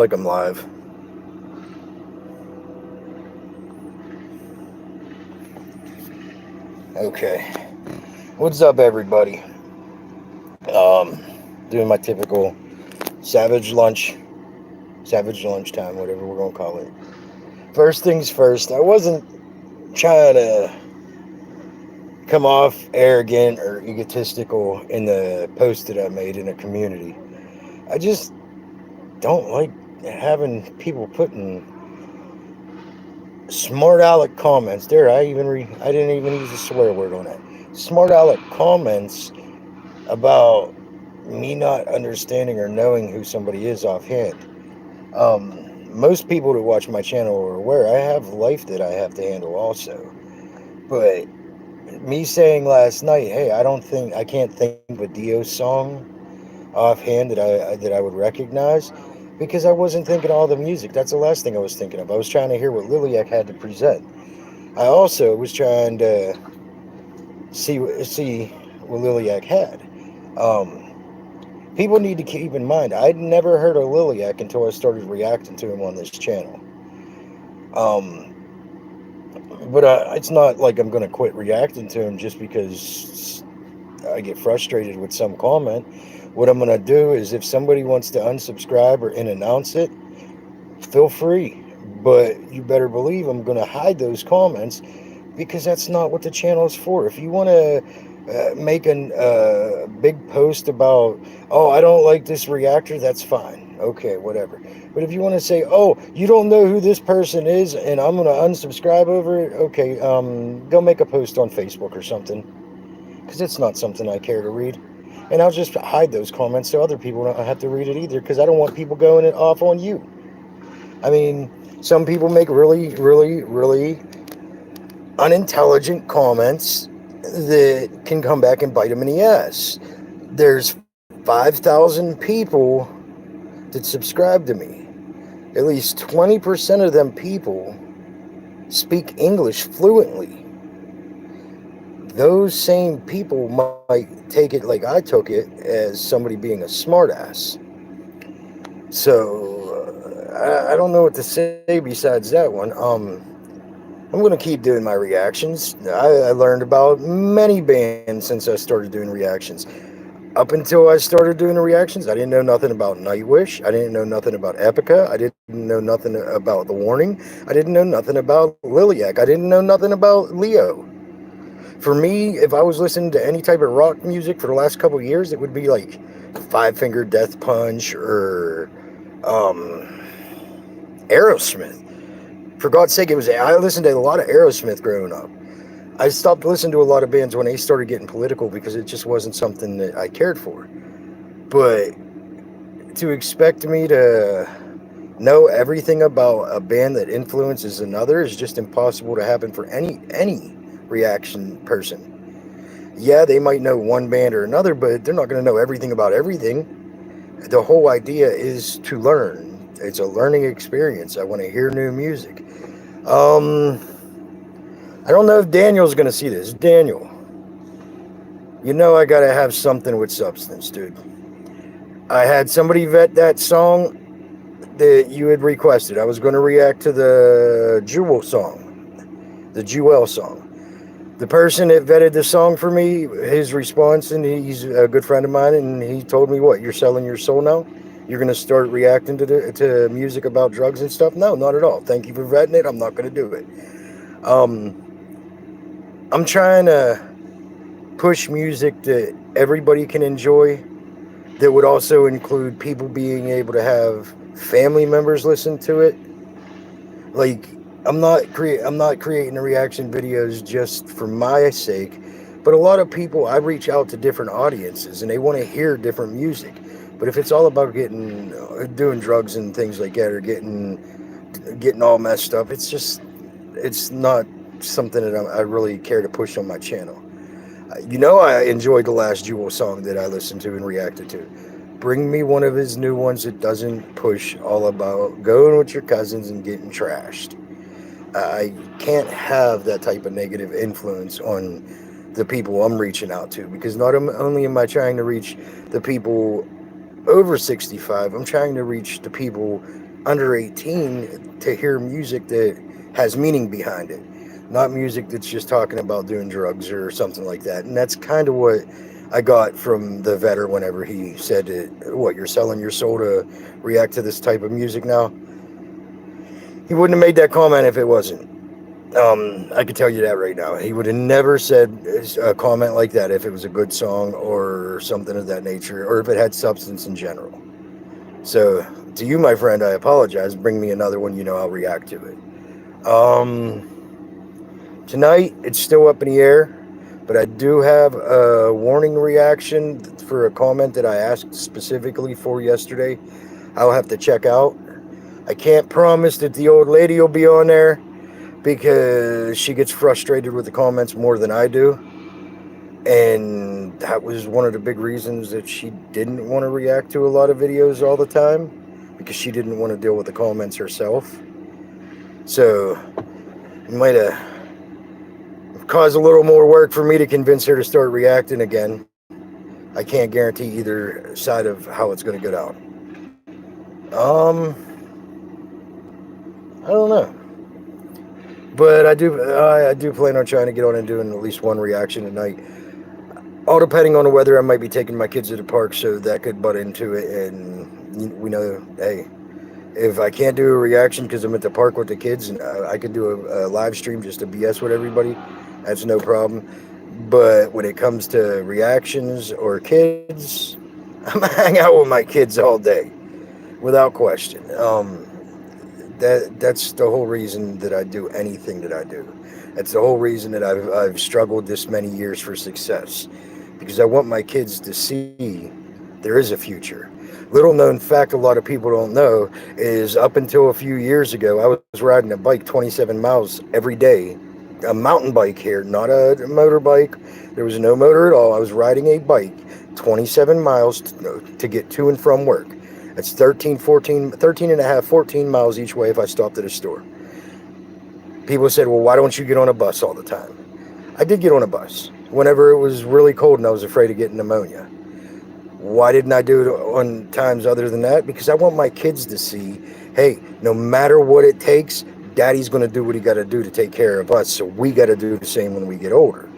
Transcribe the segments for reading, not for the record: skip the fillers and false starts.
like I'm live. Okay. What's up, everybody? Um, doing my typical savage lunch, savage lunchtime, whatever we're gonna call it. First things first. I wasn't trying to come off arrogant or egotistical in the post that I made in a community. I just don't like having people putting smart aleck comments. I didn't even use a swear word on it. Smart aleck comments about me not understanding or knowing who somebody is offhand. Most people that watch my channel are aware I have life that I have to handle also. But me saying last night, hey, I can't think of a Dio song offhand that I would recognize because I wasn't thinking all the music. That's the last thing I was thinking of. I was trying to hear what Liliac had to present. I also was trying to see what Liliac had. Um, People need to keep in mind, I'd never heard of Liliac until I started reacting to him on this channel. Um, but it's not like I'm going to quit reacting to him just because I get frustrated with some comment. What I'm going to do is if somebody wants to unsubscribe or announce it, feel free. But you better believe I'm going to hide those comments because that's not what the channel is for. If you want to make a big post about, oh, I don't like this reactor, that's fine. Okay, whatever. But if you want to say, oh, you don't know who this person is and I'm going to unsubscribe over it, okay, go make a post on Facebook or something because it's not something I care to read. And I'll just hide those comments so other people don't have to read it either because I don't want people going it off on you. I mean, some people make really, really, really unintelligent comments that can come back and bite them in the ass. There's 5,000 people that subscribe to me. At least 20% of them people speak English fluently. Those same people might take it like I took it as somebody being a smartass. So I don't know what to say besides that one. I'm going to keep doing my reactions. I learned about many bands since I started doing reactions. Up until I started doing the reactions, I didn't know nothing about Nightwish. I didn't know nothing about Epica. I didn't know nothing about The Warning. I didn't know nothing about Liliac. I didn't know nothing about Leo. For me, if I was listening to any type of rock music for the last couple of years, it would be like Five Finger Death Punch or um, Aerosmith. For God's sake, I listened to a lot of Aerosmith growing up. I stopped listening to a lot of bands when they started getting political because it just wasn't something that I cared for. But to expect me to know everything about a band that influences another is just impossible to happen for any reaction person. Yeah, they might know one band or another, but they're not going to know everything about everything. The whole idea is to learn. It's a learning experience. I want to hear new music. Um, I don't know if Daniel's going to see this. Daniel, you know I got to have something with substance, dude. I had somebody vet that song that you had requested. I was going to react to the Jewel song, the Jewel song. The person that vetted the song for me, his response, and he's a good friend of mine, and he told me, "What? You're selling your soul now? You're going to start reacting to music about drugs and stuff?" No, not at all. Thank you for vetting it. I'm not going to do it. Um, I'm trying to push music that everybody can enjoy. That would also include people being able to have family members listen to it. Like I'm not creating the reaction videos just for my sake, but a lot of people I reach out to different audiences and they want to hear different music. But if it's all about getting doing drugs and things like that or getting all messed up, it's not something that I really care to push on my channel. You know, I enjoyed the last Jewel song that I listened to and reacted to. Bring me one of his new ones that doesn't push all about going with your cousins and getting trashed. I can't have that type of negative influence on the people I'm reaching out to because not only am I trying to reach the people over 65, I'm trying to reach the people under 18 to hear music that has meaning behind it, not music that's just talking about doing drugs or something like that. And that's kind of what I got from the vetter whenever he said, "What, you're selling your soul to react to this type of music now?" He wouldn't have made that comment if it wasn't. I can tell you that right now. He would have never said a comment like that if it was a good song or something of that nature, or if it had substance in general. So, to you, my friend, I apologize. Bring me another one. You know I'll react to it. Tonight, it's still up in the air, but I do have a warning reaction for a comment that I asked specifically for yesterday. I'll have to check out. I can't promise that the old lady will be on there because she gets frustrated with the comments more than I do. And that was one of the big reasons that she didn't want to react to a lot of videos all the time, because she didn't want to deal with the comments herself. So it might have caused a little more work for me to convince her to start reacting again. I can't guarantee either side of how it's going to go down. I don't know. But I do plan on trying to get on and doing at least one reaction tonight. All depending on the weather, I might be taking my kids to the park, so that could butt into it. And we know, hey, if I can't do a reaction because I'm at the park with the kids, and I could do a live stream just to BS with everybody, that's no problem. But when it comes to reactions or kids, I'm gonna hang out with my kids all day, without question. That's the whole reason that I do anything that I do. That's the whole reason that I've struggled this many years for success, because I want my kids to see there is a future. Little known fact a lot of people don't know is up until a few years ago, I was riding a bike 27 miles every day, a mountain bike here, not a motorbike. There was no motor at all. I was riding a bike 27 miles to get to and from work. That's 13 and a half, 14 miles each way if I stopped at a store. People said, well, why don't you get on a bus all the time? I did get on a bus whenever it was really cold and I was afraid of getting pneumonia. Why didn't I do it on times other than that? Because I want my kids to see, hey, no matter what it takes, daddy's going to do what he got to do to take care of us. So we got to do the same when we get older.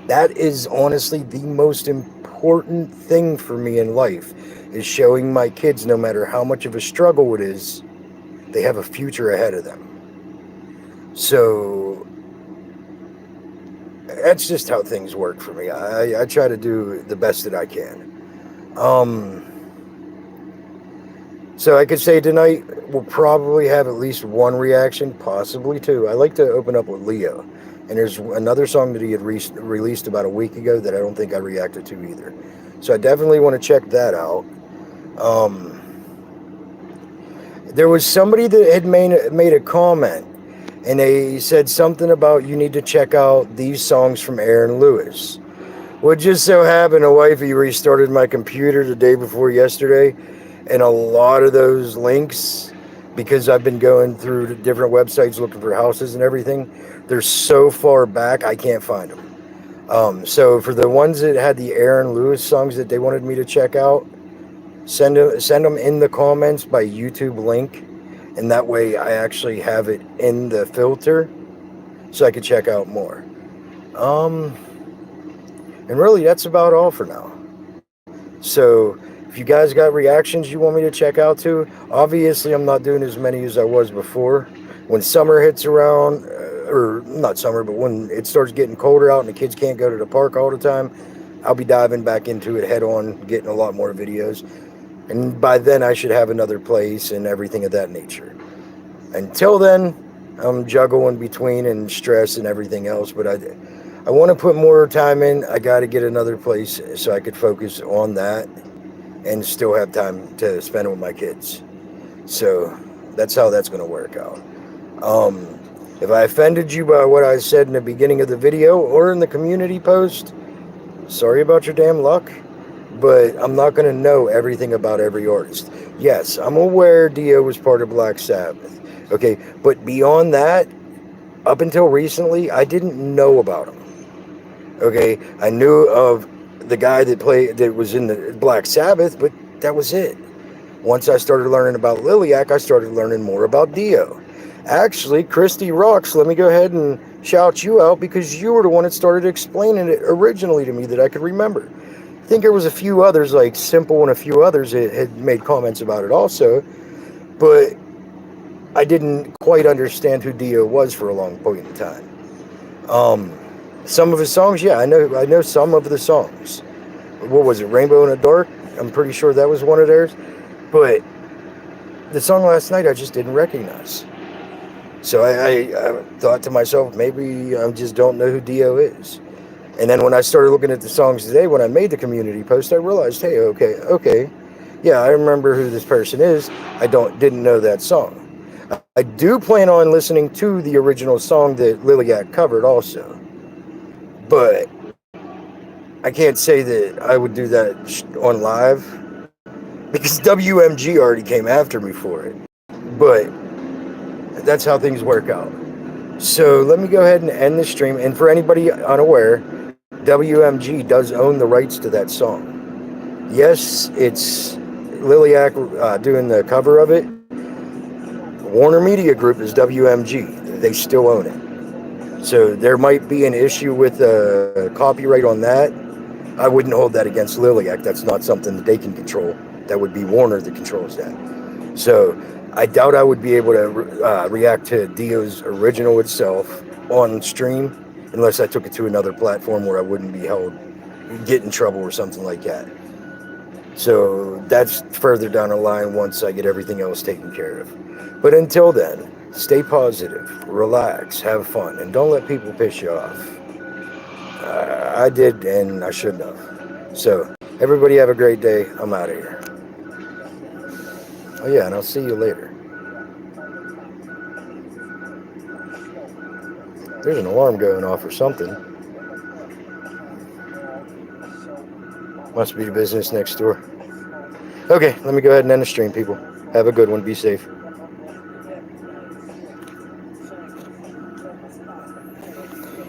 That is honestly the most important thing for me in life, is showing my kids, no matter how much of a struggle it is, they have a future ahead of them. So that's just how things work for me. I try to do the best that I can. So I could say tonight we'll probably have at least one reaction, possibly two. I like to open up with Leo. And there's another song that he had released about a week ago that I don't think I reacted to either. So I definitely want to check that out. There was somebody that had made a comment, and they said something about you need to check out these songs from Aaron Lewis. Well, it just so happened a wifey restarted my computer the day before yesterday, and a lot of those links, because I've been going through different websites looking for houses and everything, they're so far back I can't find them. So for the ones that had the Aaron Lewis songs that they wanted me to check out, send them in the comments by YouTube link, and that way I actually have it in the filter so I could check out more. And really, that's about all for now. So if you guys got reactions you want me to check out too, obviously I'm not doing as many as I was before. When summer hits around, or not summer, but when it starts getting colder out and the kids can't go to the park all the time, I'll be diving back into it head on, getting a lot more videos. And by then I should have another place and everything of that nature. Until then, I'm juggling between and stress and everything else, but I want to put more time in. I got to get another place so I could focus on that and still have time to spend with my kids. So that's how that's going to work out. If I offended you by what I said in the beginning of the video or in the community post, sorry about your damn luck, but I'm not going to know everything about every artist. Yes, I'm aware Dio was part of Black Sabbath, okay, but beyond that, up until recently, I didn't know about him. Okay, I knew of the guy that was in the Black Sabbath, but that was it. Once I started learning about Liliac, I started learning more about Dio. Actually, Christy Rocks, let me go ahead and shout you out because you were the one that started explaining it originally to me that I could remember. I think there was a few others, like Simple and a few others, that had made comments about it also, but I didn't quite understand who Dio was for a long point in time. Um, some of his songs, yeah, I know some of the songs. What was it, Rainbow in the Dark? I'm pretty sure that was one of theirs. But the song last night I just didn't recognize. So I thought to myself, maybe I just don't know who Dio is. And then when I started looking at the songs today, when I made the community post, I realized, hey, okay, yeah, I remember who this person is. I didn't know that song. I do plan on listening to the original song that Liliac covered also, but I can't say that I would do that on live because WMG already came after me for it. But that's how things work out. So let me go ahead and end the stream. And for anybody unaware, WMG does own the rights to that song. Yes, it's Liliac doing the cover of it. Warner Media Group is WMG. They still own it. So there might be an issue with copyright on that. I wouldn't hold that against Liliac. That's not something that they can control. That would be Warner that controls that. So I doubt I would be able to react to Dio's original itself on stream unless I took it to another platform where I wouldn't be held, get in trouble or something like that. So that's further down the line once I get everything else taken care of. But until then, stay positive, relax, have fun, and don't let people piss you off. I did, and I shouldn't have. So everybody have a great day. I'm out of here. Oh yeah, and I'll see you later. There's an alarm going off or something. Must be the business next door. Okay, let me go ahead and end the stream, people. Have a good one. Be safe.